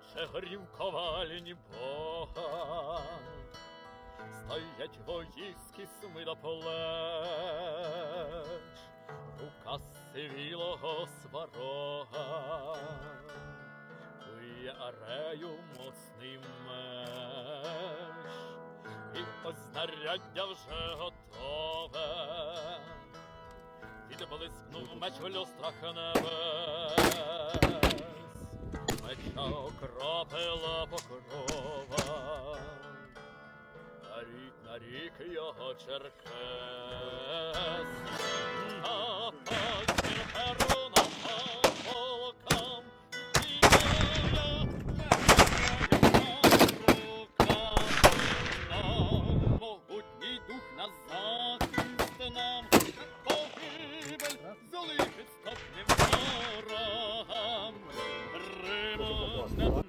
наче горів ковальні Бога. Стоять воїнські суми до плеч, рука сивілого сварога кує арею моцний меч, і ось знаряддя вже готове, відблискнув меч в люстрах небес, меча окропила покрова. На рік його Черкес, на пасір перуна полкам, бігає рука, на могутній дух на захист нам, погибель злих підступним ворогам, римосне небо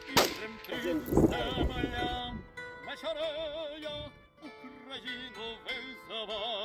і тремтить земля. Мечарея Україну визвала.